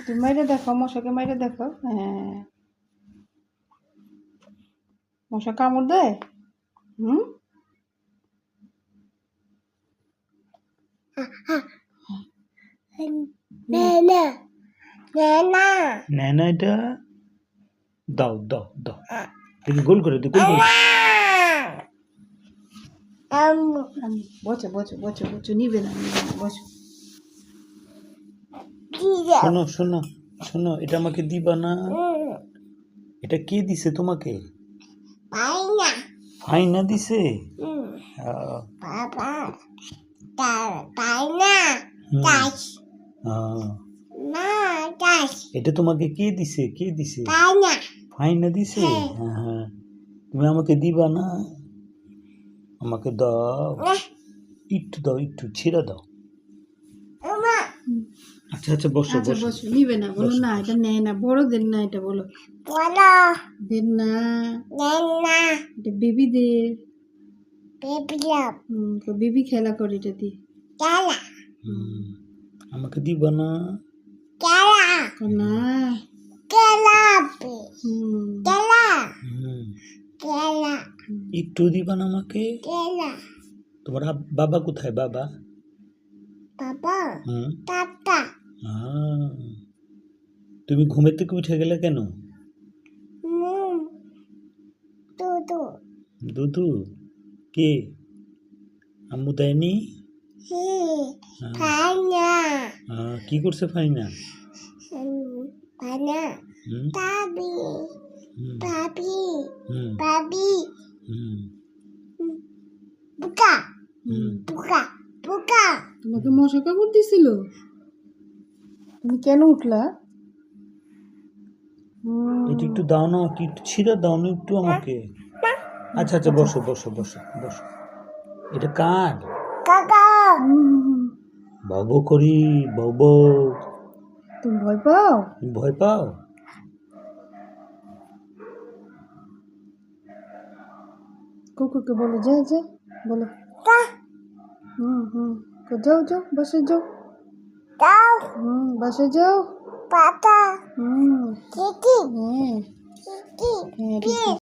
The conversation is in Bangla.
তুমি মাইরে দেখো, মশাকে মাইরে দেখো। হ্যাঁ, মশা কামড় দেয়। হুম, নেনা এটা দাও দাও দাও, দেখি গোল করে দে, গোল করে দে। বসো বসো বসো বসো, নিবে না বসো। শোনো শোনো শোনো, এটা আমাকে দিবা না। এটা কে দিছে তোমাকে? ফাইনা দিছে। এটা তোমাকে কে দিছে? কে দিছে? ফাইনা দিছে। হ্যাঁ হ্যাঁ, তুমি আমাকে দিবা না? আমাকে দাও, একটু দাও, একটু ছিঁড়া দাও। আচ্ছা আচ্ছা, বসো আচ্ছা বসো। বসো, নিবে না, বলো না, এটা নেয় না, বড়দের না, এটা বলো দের না, এটা বেবিদের। তো বেবি খেলা করে এটা দিয়ে। আমাকে দিবা না? না, একটু দিবা না আমাকে? তোমার বাবা কোথায়? বাবা তুমি ঘুমের থেকে উঠে গেলে কেন? দুধু কে? আম্মু দেয়নি? কি করছে ফাইনা? তোমাকে মশা কামড় দিছিল? তুমি কেন উঠলা? এটা একটু দাও না, কি একটু ছিঁড়ে দাও না একটু আমাকে। আচ্ছা আচ্ছা, বসো বসো বসো বসো। এটা কার? বাবু করি বাবু। তুমি ভয় পাও? ভয় পাও? কুকুরকে বলো, যা যা বলো। যাও যাও, বাসে যাও। বাসে যাও। হ্যাঁ হ্যাঁ।